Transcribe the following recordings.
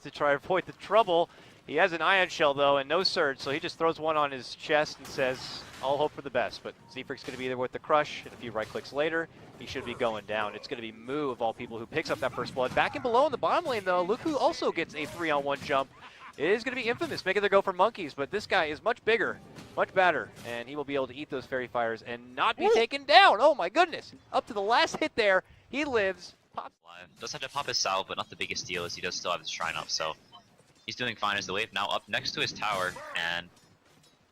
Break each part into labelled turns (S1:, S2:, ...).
S1: to try to avoid the trouble. He has an ion shell though and no surge, so he just throws one on his chest and says, I'll hope for the best. But Z-Freak's going to be there with the crush, and a few right clicks later, he should be going down. It's going to be Moo of all people who picks up that first blood. Back and below in the bottom lane though, Luku also gets a 3-on-1 jump. It is going to be infamous, making their go for monkeys, but this guy is much bigger, much badder, and he will be able to eat those fairy fires and not be taken down. Oh my goodness. Up to the last hit there, he lives. Pops.
S2: Does have to pop his salve, but not the biggest deal as he does still have his shrine up, so he's doing fine as the wave now up next to his tower, and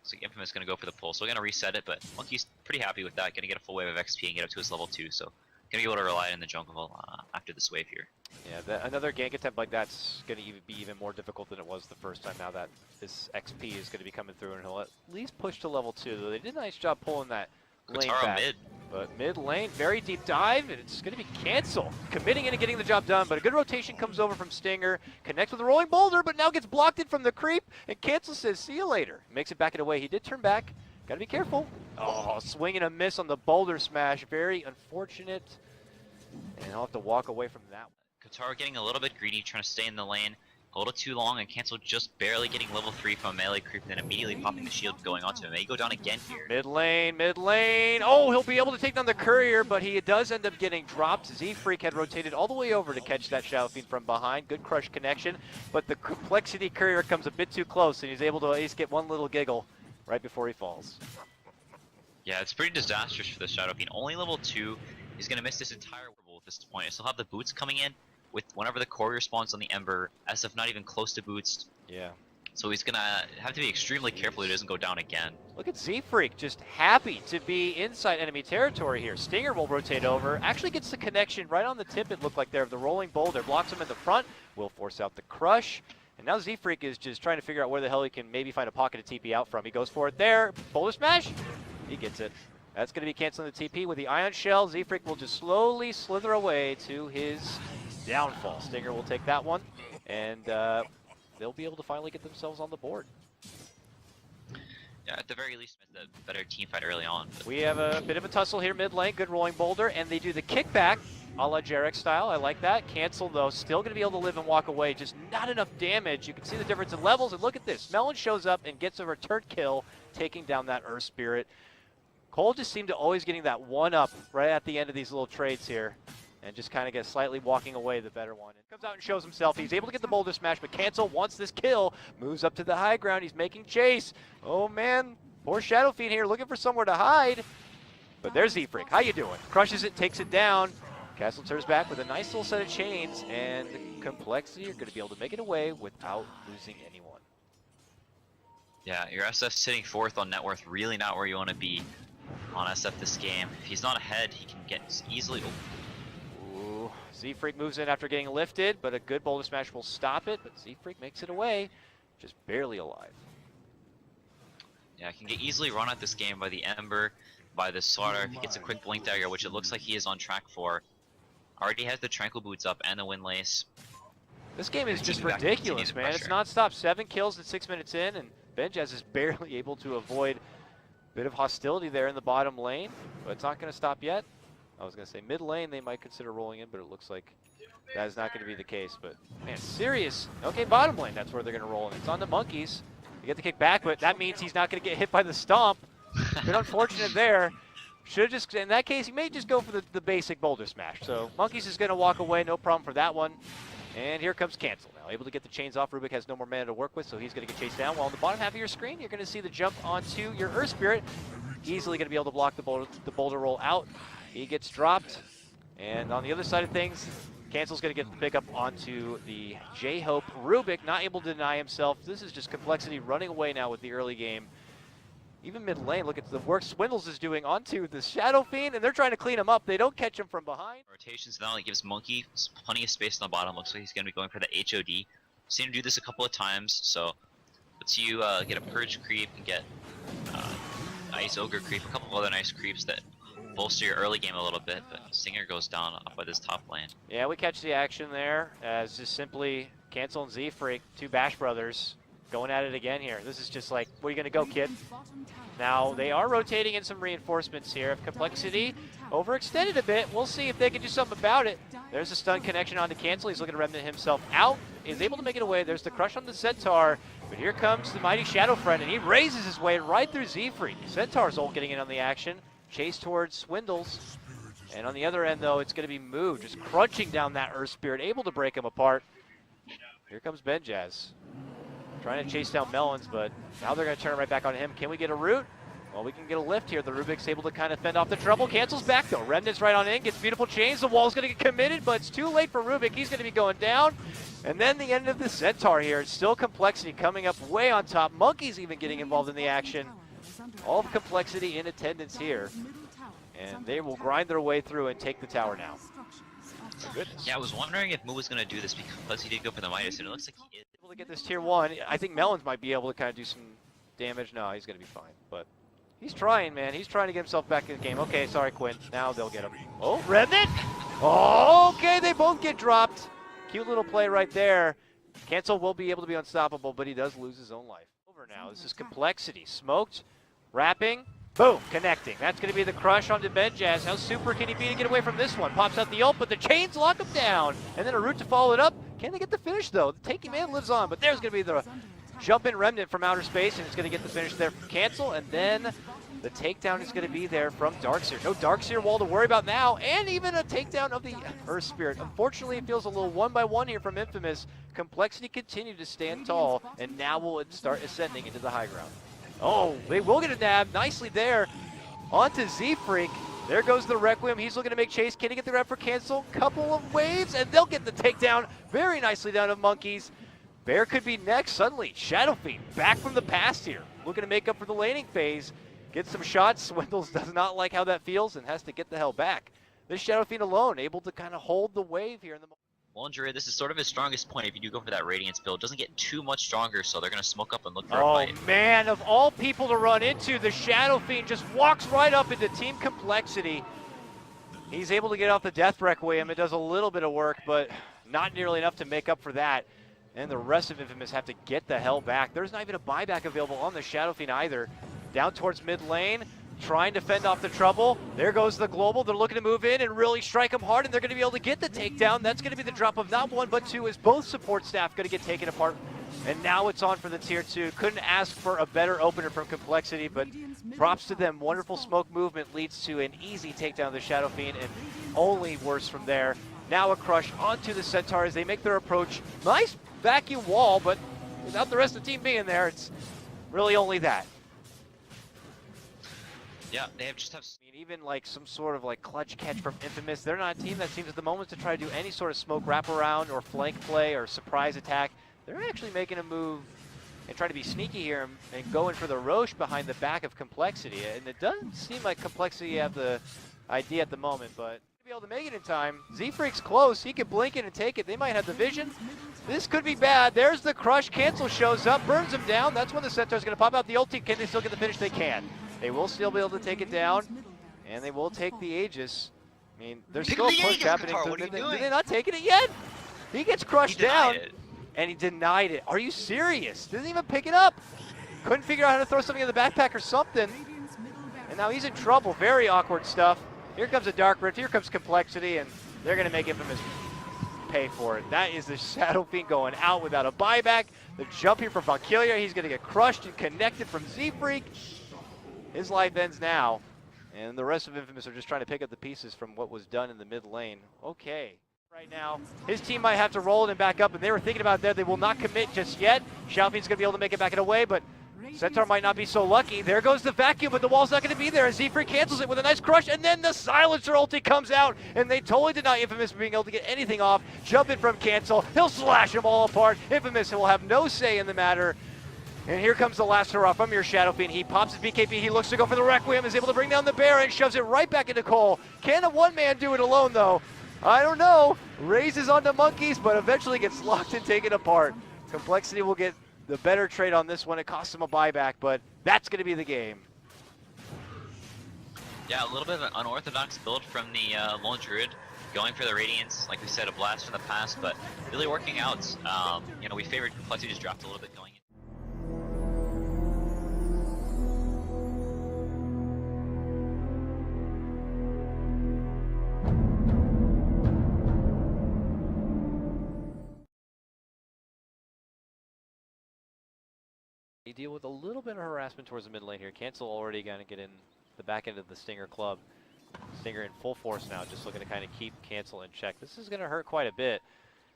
S2: looks like Infamous is going to go for the pull, so we're going to reset it, but Monkey's pretty happy with that, going to get a full wave of XP and get up to his level 2, so going to be able to rely in the jungle after this wave here.
S1: Yeah, another gank attempt like that's going to be even more difficult than it was the first time now that this XP is going to be coming through, and he'll at least push to level 2. They did a nice job pulling that lane back.
S2: Mid.
S1: But mid lane, very deep dive, and it's going to be Cancel. Committing in and getting the job done, but a good rotation comes over from Stinger, connects with the rolling boulder, but now gets blocked in from the creep, and Cancel says, see you later. Makes it back and away. He did turn back. Got to be careful. Oh, swing and a miss on the boulder smash. Very unfortunate. And I'll have to walk away from that one.
S2: Kotaro getting a little bit greedy, trying to stay in the lane. A little too long, and Cancel just barely getting level 3 from a melee creep, and then immediately popping the shield going onto him. May go down again here.
S1: Mid lane, mid lane. Oh, he'll be able to take down the courier, but he does end up getting dropped. Z-Freak had rotated all the way over to catch that Shadow Fiend from behind. Good crush connection, but the compLexity courier comes a bit too close, and he's able to at least get one little giggle right before he falls.
S2: Yeah, it's pretty disastrous for the Shadow Fiend. Only level 2. He's going to miss this entire level at this point. He'll have the boots coming in with whenever the courier spawns on the Ember, SF not even close to boots.
S1: Yeah.
S2: So he's going to have to be extremely careful he doesn't go down again.
S1: Look at Z-Freak, just happy to be inside enemy territory here. Stinger will rotate over, actually gets the connection right on the tip, it looked like there, of the rolling boulder. Blocks him in the front, will force out the crush. And now Z-Freak is just trying to figure out where the hell he can maybe find a pocket of TP out from. He goes for it there, boulder smash, he gets it. That's going to be canceling the TP with the Ion Shell. Z-Freak will just slowly slither away to his downfall. Stinger will take that one, and they'll be able to finally get themselves on the board.
S2: Yeah, at the very least, the better team fight early on.
S1: We have a bit of a tussle here mid lane. Good rolling boulder, and they do the kickback a la Jarek style. I like that. Cancel, though, still going to be able to live and walk away. Just not enough damage. You can see the difference in levels, and look at this. Melon shows up and gets a return kill, taking down that Earth Spirit. Cole just seemed to always getting that one up right at the end of these little trades here, and just kind of get slightly walking away the better one. And comes out and shows himself. He's able to get the boulder smash, but Cancel wants this kill. Moves up to the high ground. He's making chase. Oh man, poor Shadow Fiend here looking for somewhere to hide. But there's Z-Freak. How you doing? Crushes it, takes it down. Castle turns back with a nice little set of chains, and compLexity are going to be able to make it away without losing anyone.
S2: Yeah, your SF sitting 4th on net worth, really not where you want to be on SF this game. If he's not ahead, he can get easily.
S1: Ooh, Z-Freak moves in after getting lifted, but a good boulder smash will stop it, but Z-Freak makes it away, just barely alive.
S2: Yeah, can get easily run at this game by the Ember, by the Slaughter. If he gets a quick Blink Dagger, which it looks like he is on track for. Already has the Tranquil Boots up and the Windlace.
S1: This game is just ridiculous, man. It's non-stop. 7 kills at 6 minutes in, and Benjaz is barely able to avoid a bit of hostility there in the bottom lane, but it's not going to stop yet. I was going to say mid lane they might consider rolling in, but it looks like that is not going to be the case. But man, serious. Okay, bottom lane, that's where they're going to roll in. It's on the monkeys. You get the kick back, but that means he's not going to get hit by the stomp. Bit unfortunate there. Should have just, in that case, he may just go for the basic boulder smash. So monkeys is going to walk away, no problem for that one. And here comes Cancel now, able to get the chains off. Rubik has no more mana to work with, so he's going to get chased down. While on the bottom half of your screen, you're going to see the jump onto your Earth Spirit. Easily going to be able to block the boulder roll out. He gets dropped. And on the other side of things, Cancel's going to get the pickup onto the J-Hope. Rubik not able to deny himself. This is just compLexity running away now with the early game. Even mid lane, look at the work Swindles is doing onto the Shadow Fiend, and they're trying to clean him up. They don't catch him from behind.
S2: Rotations now, it gives Monkey plenty of space on the bottom. Looks like he's going to be going for the HOD. Seen him do this a couple of times, so lets you get a Purge creep and get Ice Ogre creep, a couple of other nice creeps that bolster your early game a little bit, but Stinger goes down up by this top lane.
S1: Yeah, we catch the action there as just simply Cancel and Z-Freak, 2 Bash brothers, going at it again here. This is just like, where are you going to go, kid? Now, they are rotating in some reinforcements here. If compLexity overextended a bit, we'll see if they can do something about it. There's a stun connection onto Cancel. He's looking to remnant himself out. He's able to make it away. There's the crush on the Centaur. But here comes the mighty Shadow Friend, and he raises his way right through Z-Freak. Centaur's ult getting in on the action. Chase towards Swindles. And on the other end, though, it's going to be Moo just crunching down that Earth Spirit, able to break him apart. Here comes Benjaz. Trying to chase down Melons, but now they're going to turn it right back on him. Can we get a root? Well, we can get a lift here. The Rubik's able to kind of fend off the trouble. Cancels back, though. Remnant's right on in, gets beautiful chains. The wall's going to get committed, but it's too late for Rubik. He's going to be going down. And then the end of the Centaur here. It's still compLexity coming up way on top. Monkey's even getting involved in the action. All of compLexity in attendance here. And they will grind their way through and take the tower now. Goodness.
S2: Yeah, I was wondering if Moo was going to do this because he did go for the Midas, and it looks like he is.
S1: Able to get this tier 1. I think Melons might be able to kind of do some damage. No, he's going to be fine. But he's trying, man. He's trying to get himself back in the game. Okay, sorry, Quinn. Now they'll get him. Oh, Remnant! Oh, okay, they both get dropped. Cute little play right there. Cancel will be able to be unstoppable, but he does lose his own life. Over now. This is compLexity. Smoked, wrapping, boom, connecting. That's going to be the crush onto Benjaz. How super can he be to get away from this one? Pops out the ult, but the chains lock him down. And then a route to follow it up. Can they get the finish, though? The Taking Man lives on, but there's going to be the jump-in Remnant from outer space, and it's going to get the finish there from Cancel. And then the takedown is going to be there from Darkseer. No Darkseer wall to worry about now, and even a takedown of the Earth Spirit. Unfortunately, it feels a little 1-by-1 here from Infamous. compLexity continued to stand tall, and now will start ascending into the high ground. Oh, they will get a nab. Nicely there. Onto Z-Freak. There goes the Requiem. He's looking to make chase. Can he get the grab for Cancel? Couple of waves, and they'll get the takedown. Very nicely down of Monkeys. Bear could be next. Suddenly, Shadow Fiend back from the past here. Looking to make up for the laning phase. Get some shots. Swindles does not like how that feels and has to get the hell back. This Shadow Fiend alone able to kind of hold the wave here in the moment.
S2: Well, Druid, this is sort of his strongest point if you do go for that Radiance build. Doesn't get too much stronger, so they're going to smoke up and look for a fight.
S1: Oh, man, of all people to run into, the Shadow Fiend just walks right up into Team compLexity. He's able to get off the Death Requiem. It does a little bit of work, but not nearly enough to make up for that. And the rest of Infamous have to get the hell back. There's not even a buyback available on the Shadow Fiend either. Down towards mid lane, trying to fend off the trouble. There goes the Global. They're looking to move in and really strike them hard, and they're going to be able to get the takedown. That's going to be the drop of not one, but two, as both support staff going to get taken apart. And now it's on for the tier 2. Couldn't ask for a better opener from compLexity, but props to them. Wonderful smoke movement leads to an easy takedown of the Shadow Fiend, and only worse from there. Now a crush onto the Centaur as they make their approach. Nice vacuum wall, but without the rest of the team being there, it's really only that.
S2: Yeah, they just have.
S1: I mean, even like some sort of like clutch catch from Infamous, they're not a team that seems at the moment to try to do any sort of smoke wraparound or flank play or surprise attack. They're actually making a move and trying to be sneaky here and going for the Roche behind the back of compLexity. And it doesn't seem like compLexity have the idea at the moment, but to be able to make it in time. Z-Freak's close. He can blink it and take it. They might have the vision. This could be bad. There's the crush. Cancel shows up, burns him down. That's when the Centaur's going to pop out the ulti. Can they still get the finish? They can. They will still be able to take it down, and they will take the Aegis. I mean, there's still a push happening. Did they not taking it yet? He gets crushed down, and he denied it. Are you serious? Didn't even pick it up. Couldn't figure out how to throw something in the backpack or something. And now he's in trouble. Very awkward stuff. Here comes a Dark Rift. Here comes compLexity, and they're going to make Infamous pay for it. That is the Shadow Fiend going out without a buyback. The jump here from Valkyria. He's going to get crushed and connected from Z-Freak. His life ends now, and the rest of Infamous are just trying to pick up the pieces from what was done in the mid lane. Okay. Right now, his team might have to roll it and back up, and they were thinking about that. They will not commit just yet. Shadow Fiend's going to be able to make it back and away, but Centaur might not be so lucky. There goes the vacuum, but the wall's not going to be there as Z-Freak cancels it with a nice crush, and then the Silencer ulti comes out, and they totally deny Infamous being able to get anything off. Jump in from Cancel. He'll slash them all apart. Infamous will have no say in the matter. And here comes the last hurrah from your Shadow Fiend. He pops his BKB. He looks to go for the Requiem. Is able to bring down the Bear and shoves it right back into Cole. Can a one-man do it alone, though? I don't know. Raises onto Monkeys, but eventually gets locked and taken apart. compLexity will get the better trade on this one. It costs him a buyback, but that's going to be the game.
S2: Yeah, a little bit of an unorthodox build from the Lone Druid. Going for the Radiance, like we said, a blast from the past, but really working out. You know, we favored compLexity, just dropped a little bit going in.
S1: You deal with a little bit of harassment towards the mid lane here. Cancel already going to get in the back end of the Stinger club. Stinger in full force now, just looking to kind of keep Cancel in check. This is going to hurt quite a bit.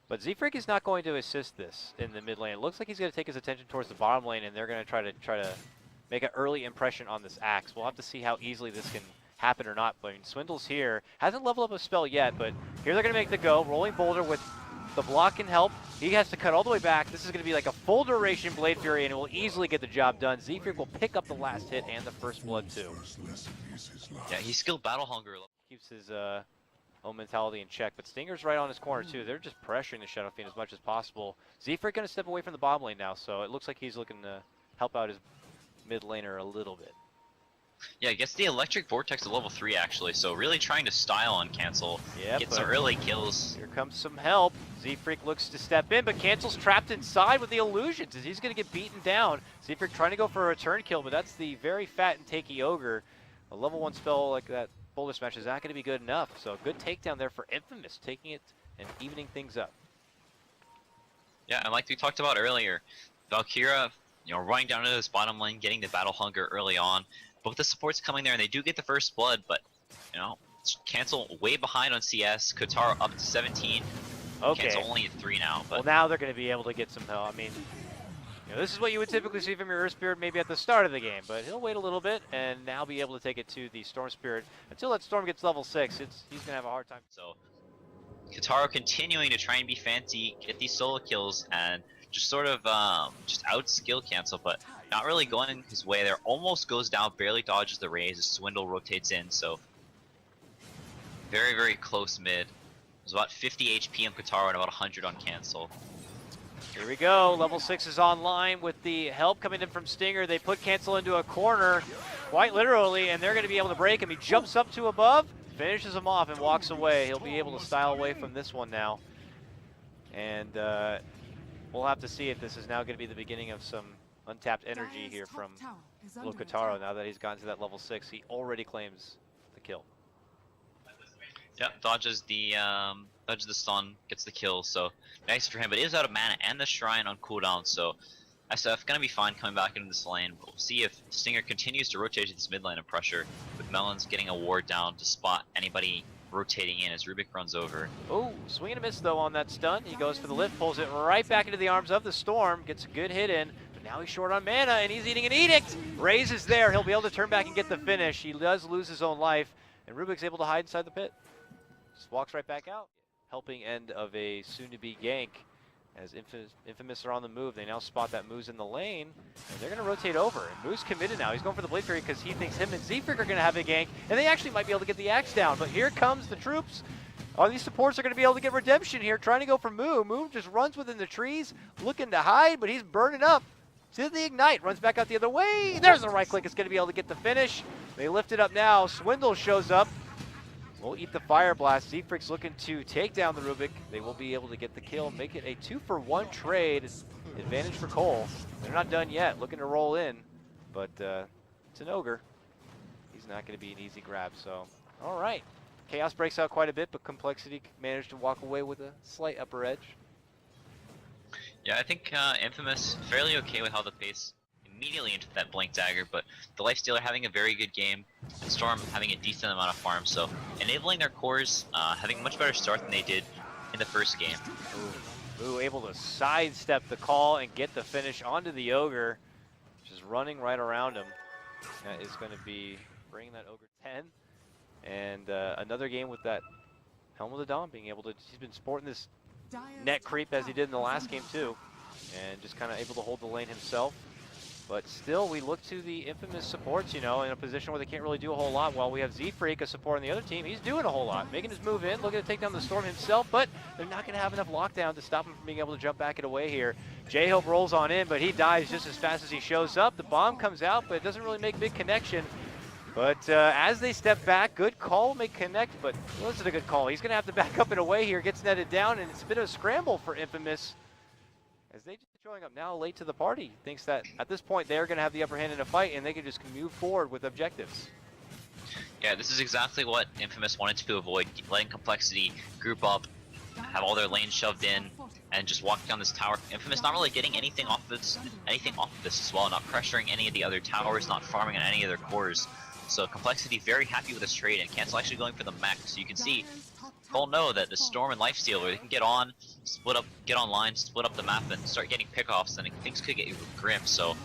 S1: But Z-Freak is not going to assist this in the mid lane. It looks like he's going to take his attention towards the bottom lane, and they're going to try to make an early impression on this Axe. We'll have to see how easily this can happen or not. But I mean, Swindle's here. Hasn't leveled up a spell yet, but here they're going to make the go. Rolling Boulder with the block can help. He has to cut all the way back. This is going to be like a full duration Blade Fury, and it will easily get the job done. Z-Freak will pick up the last hit and the first blood too.
S2: Yeah, he's skilled Battle Hunger.
S1: Keeps his own mentality in check, but Stinger's right on his corner too. They're just pressuring the Shadow Fiend as much as possible. Z-Freak going to step away from the bottom lane now, so it looks like he's looking to help out his mid laner a little bit.
S2: Yeah, gets the Electric Vortex at level 3 actually, so really trying to style on Cancel.
S1: Yeah,
S2: get some early kills.
S1: Here comes some help. Z-Freak looks to step in, but Cancel's trapped inside with the illusions as he's going to get beaten down. Z-Freak trying to go for a return kill, but that's the very fat and takey Ogre. A level 1 spell like that Boulder Smash is not going to be good enough, so good takedown there for Infamous, taking it and evening things up.
S2: Yeah, and like we talked about earlier, Valkyria, running down into this bottom lane, getting the Battle Hunger early on. Both the supports coming there, and they do get the first blood, but, Cancel way behind on CS, Kotaro up to 17,
S1: Okay.
S2: Cancel only at 3 now. But
S1: well, now they're going to be able to get some help. I mean, this is what you would typically see from your Earth Spirit maybe at the start of the game, but he'll wait a little bit and now be able to take it to the Storm Spirit. Until that Storm gets level 6, he's going to have a hard time.
S2: So, Kotaro continuing to try and be fancy, get these solo kills, and just sort of just out-skill Cancel, but not really going his way there. Almost goes down, barely dodges the raise as Swindle rotates in, so very, very close mid. It was about 50 HP on Kotaro and about 100 on Cancel.
S1: Here we go. Level 6 is online with the help coming in from Stinger. They put Cancel into a corner, quite literally, and they're going to be able to break him. He jumps up to above, finishes him off, and walks away. He'll be able to style away from this one now. And we'll have to see if this is now going to be the beginning of some untapped energy here from Kotaro now that he's gotten to that level 6. He already claims the kill.
S2: Yeah, dodges the stun, gets the kill, so nice for him, but he is out of mana and the shrine on cooldown, so SF gonna be fine coming back into this lane, but we'll see if Stinger continues to rotate to this mid lane and pressure, with Melons getting a ward down to spot anybody rotating in as Rubik runs over.
S1: Oh, swing and a miss though on that stun. He goes for the lift, pulls it right back into the arms of the Storm, gets a good hit in, but now he's short on mana and he's eating an edict! Raze is there, he'll be able to turn back and get the finish. He does lose his own life, and Rubik's able to hide inside the pit. Just walks right back out. Helping end of a soon-to-be gank as Infamous are on the move. They now spot that Moo's in the lane, and they're going to rotate over. And Moo's committed now. He's going for the Blade Fury because he thinks him and Z-Freak are going to have a gank, and they actually might be able to get the Axe down. But here comes the troops. All these supports are going to be able to get redemption here, trying to go for Moo. Moo just runs within the trees, looking to hide, but he's burning up. To the Ignite, runs back out the other way. There's the right click. It's going to be able to get the finish. They lift it up now. Swindle shows up. We'll eat the Fire Blast. Z-Freak's looking to take down the Rubik. They will be able to get the kill, make it a 2-for-1 trade. Advantage for Cole. They're not done yet, looking to roll in, but it's an Ogre. He's not going to be an easy grab, so all right. Chaos breaks out quite a bit, but compLexity managed to walk away with a slight upper edge.
S2: Yeah, I think Infamous fairly okay with how the pace immediately into that Blink Dagger, but the Lifestealer having a very good game, and Storm having a decent amount of farm, so enabling their cores, having a much better start than they did in the first game.
S1: Ooh, able to sidestep the call and get the finish onto the Ogre, just running right around him. That is going to be bringing that Ogre 10, and another game with that Helm of the Dawn being able to, he's been sporting this net creep as he did in the last game too, and just kind of able to hold the lane himself. But still, we look to the Infamous supports, in a position where they can't really do a whole lot, while we have Z-Freak, a support on the other team. He's doing a whole lot, making his move in, looking to take down the Storm himself, but they're not going to have enough lockdown to stop him from being able to jump back and away here. J-Hope rolls on in, but he dies just as fast as he shows up. The bomb comes out, but it doesn't really make big connection. But as they step back, good call, may connect, but it wasn't a good call. He's going to have to back up and away here, gets netted down, and it's a bit of a scramble for Infamous. As they just showing up now late to the party, thinks that at this point they're going to have the upper hand in a fight and they can just move forward with objectives.
S2: Yeah, this is exactly what Infamous wanted to avoid, letting compLexity group up, have all their lanes shoved in, and just walk down this tower. Infamous not really getting anything off this as well, not pressuring any of the other towers, not farming on any of their cores. So compLexity very happy with this trade, and Cancel actually going for the mech. So you can see, they'll know that the Storm and Lifestealer, they can get on, split up, get online, split up the map, and start getting pickoffs, and things could get grim. So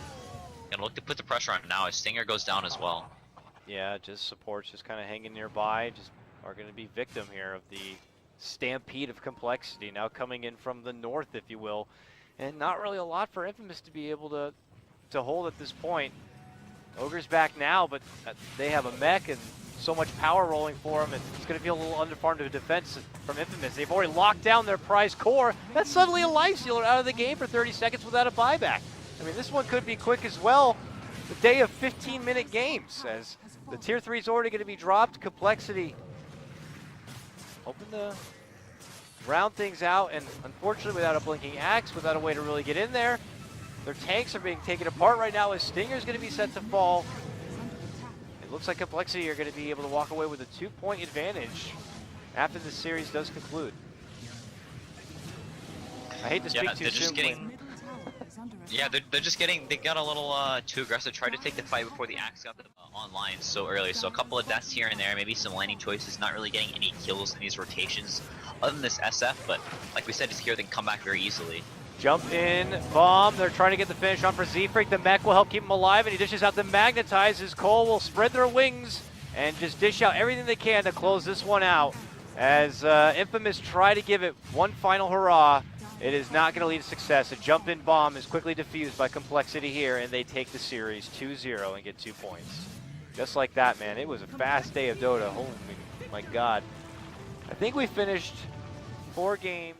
S2: gonna look to put the pressure on now as Stinger goes down as well.
S1: Yeah, just supports just kind of hanging nearby, just are going to be victim here of the stampede of compLexity now coming in from the north, if you will, and not really a lot for Infamous to be able to hold at this point. Ogre's back now, but they have a mech and so much power rolling for him, and it's going to feel a little underfarmed to defense from Infamous. They've already locked down their prize core. That's suddenly a Lifestealer out of the game for 30 seconds without a buyback. I mean, this one could be quick as well. The day of 15-minute games, as the tier 3 is already going to be dropped. compLexity hoping to round things out, and unfortunately without a blinking axe, without a way to really get in there. Their tanks are being taken apart right now as Stinger's going to be set to fall. It looks like compLexity are going to be able to walk away with a 2-point advantage after this series does conclude. I hate to speak too soon.
S2: Yeah, they're just getting, they got a little too aggressive, tried to take the fight before the axe got them online so early. So a couple of deaths here and there, maybe some landing choices, not really getting any kills in these rotations other than this SF, but like we said, just here they can come back very easily.
S1: Jump in, bomb, they're trying to get the finish on for Z-Freak. The mech will help keep him alive, and he dishes out the Magnetize. His Cole will spread their wings and just dish out everything they can to close this one out. As Infamous try to give it one final hurrah, it is not going to lead to success. A jump-in bomb is quickly defused by compLexity here, and they take the series 2-0 and get 2 points. Just like that, man. It was a fast day of Dota. Oh my God. I think we finished 4 games.